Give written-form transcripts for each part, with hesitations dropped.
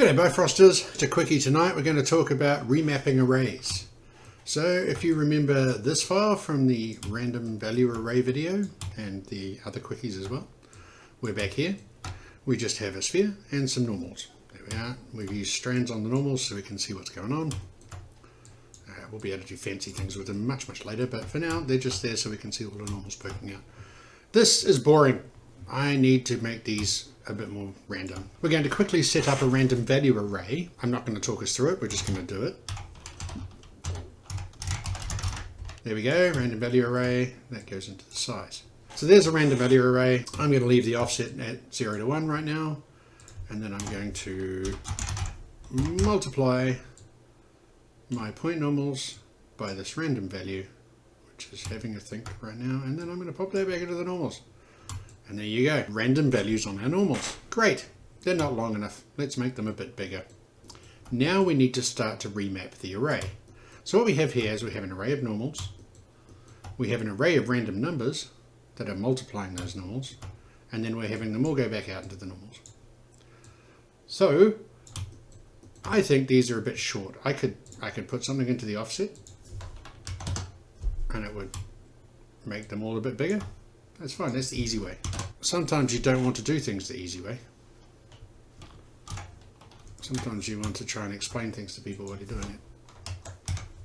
G'day Bifrosters, to Quickie tonight we're going to talk about remapping arrays. So if you remember this file from the random value array video and the other quickies as well, we're back here. We just have a sphere and some normals. There we are. We've used strands on the normals so we can see what's going on. We'll be able to do fancy things with them much later, but for now they're just there so we can see all the normals poking out. This is boring. I need to make these a bit more random. We're going to quickly set up a random value array. I'm not going to talk us through it, we're just going to do it. There we go, random value array, that goes into the size. So there's a random value array. I'm going to leave the offset at 0 to 1 right now, and then I'm going to multiply my point normals by this random value, which is having a think right now, and then I'm going to pop that back into the normals. And there you go, random values on our normals. Great, they're not long enough. Let's make them a bit bigger. Now we need to start to remap the array. So what we have here is we have an array of normals. We have an array of random numbers that are multiplying those normals. And then we're having them all go back out into the normals. So I think these are a bit short. I could put something into the offset and it would make them all a bit bigger. That's fine, that's the easy way. Sometimes you don't want to do things the easy way. Sometimes you want to try and explain things to people while you're doing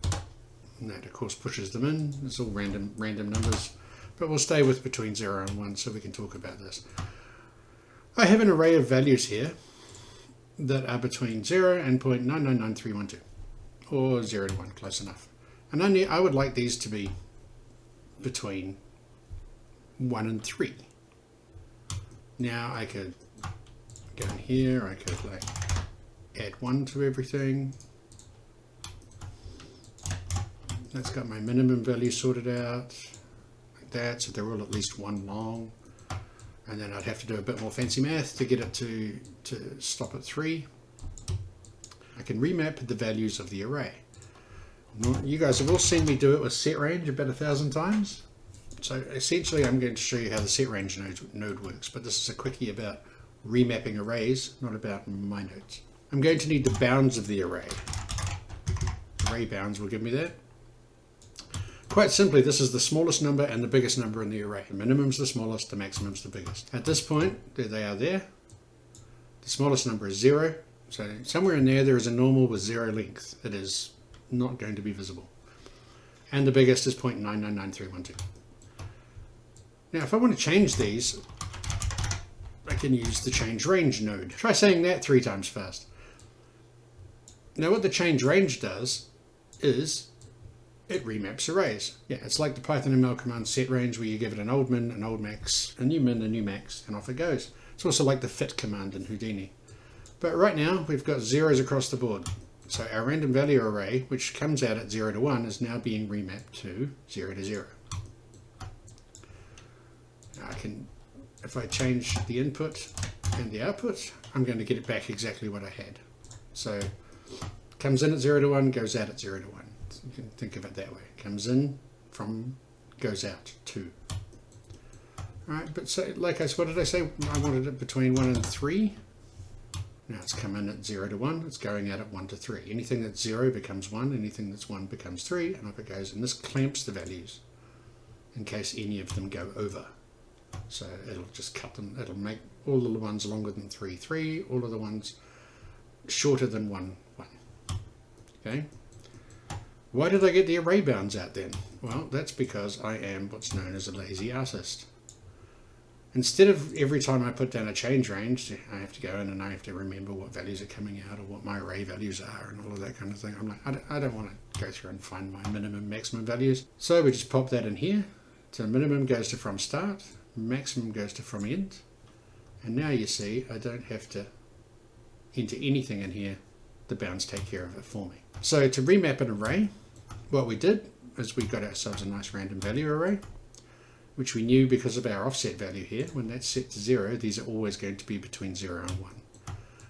it. And that of course pushes them in. It's all random numbers. But we'll stay with between 0 and 1 so we can talk about this. I have an array of values here that are between 0 and 0.999312. Or 0 to 1, close enough. And I would like these to be between 1 and 3. Now I could go in here, I could like add 1 to everything. That's got my minimum value sorted out like that, so they're all at least 1 long. And then I'd have to do a bit more fancy math to get it to stop at 3. I can remap the values of the array. You guys have all seen me do it with set range about 1,000 times. So essentially I'm going to show you how the set range node works, but this is a quickie about remapping arrays, not about my nodes. I'm going to need the bounds of the array. Array bounds will give me that. Quite simply, this is the smallest number and the biggest number in the array. The minimum's the smallest, the maximum's the biggest. At this point, there they are there. The smallest number is 0. So somewhere in there is a normal with 0 length. It is not going to be visible. And the biggest is 0.999312. Now if I want to change these, I can use the change range node. Try saying that 3 times fast. Now what the change range does is it remaps arrays. Yeah, it's like the Python ML command set range where you give it an old min, an old max, a new min, a new max, and off it goes. It's also like the fit command in Houdini. But right now we've got zeros across the board. So our random value array, which comes out at 0 to 1, is now being remapped to 0 to 0. If I change the input and the output, I'm going to get it back exactly what I had. So comes in at 0 to 1, goes out at 0 to 1. You can think of it that way. Comes in from, goes out 2. Alright, but so, like what did I say? I wanted it between 1 and 3. Now it's come in at 0 to 1, it's going out at 1 to 3. Anything that's 0 becomes 1, anything that's 1 becomes 3, and off it goes. And this clamps the values in case any of them go over. So it'll just cut them, it'll make all of the ones longer than 3, 3, all of the ones shorter than 1, 1. Okay? Why did I get the array bounds out then? Well, that's because I am what's known as a lazy artist. Instead of every time I put down a change range, I have to go in and I have to remember what values are coming out or what my array values are and all of that kind of thing. I'm like, I don't want to go through and find my minimum, maximum values. So we just pop that in here. So minimum goes to from start. Maximum goes to from end, and now you see I don't have to enter anything in here. The bounds take care of it for me. So to remap an array, what we did is we got ourselves a nice random value array, which we knew because of our offset value here. When that's set to 0, these are always going to be between 0 and 1.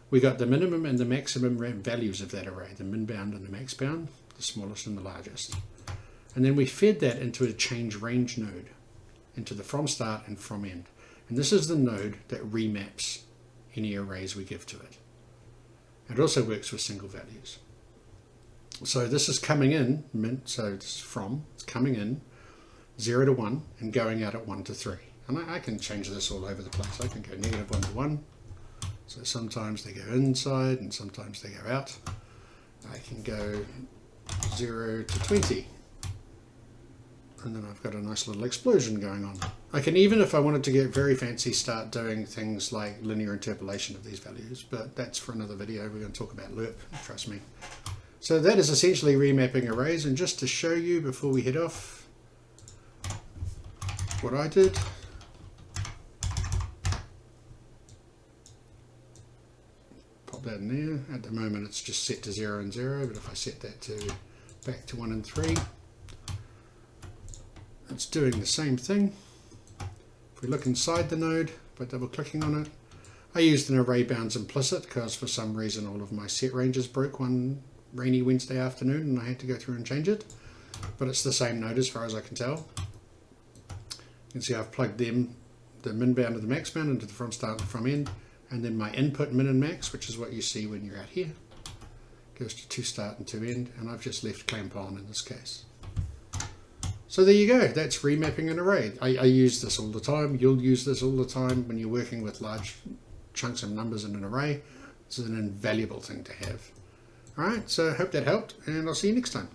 We got the minimum and the maximum values of that array, the min bound and the max bound, the smallest and the largest. And then we fed that into a change range node, into the from start and from end. And this is the node that remaps any arrays we give to it. It It also works with single values. So this is coming in, so this is from, it's coming in 0 to 1 and going out at 1 to 3. And I can change this all over the place. I can go negative 1 to 1. So sometimes they go inside and sometimes they go out. I can go 0 to 20. And then I've got a nice little explosion going on. I can even, if I wanted to get very fancy, start doing things like linear interpolation of these values, but that's for another video. We're going to talk about loop, trust me. So that is essentially remapping arrays, and just to show you before we head off what I did. Pop that in there. At the moment it's just set to 0 and 0, but if I set that to back to 1 and 3, it's doing the same thing. If we look inside the node by double clicking on it, I used an array bounds implicit because for some reason all of my set ranges broke one rainy Wednesday afternoon and I had to go through and change it. But it's the same node as far as I can tell. You can see I've plugged them, the min bound and the max bound, into the from start and the from end, and then my input min and max, which is what you see when you're out here, goes to start and to end, and I've just left clamp on in this case. So there you go, that's remapping an array. I use this all the time. You'll use this all the time when you're working with large chunks of numbers in an array. It's an invaluable thing to have. Alright, so I hope that helped, and I'll see you next time.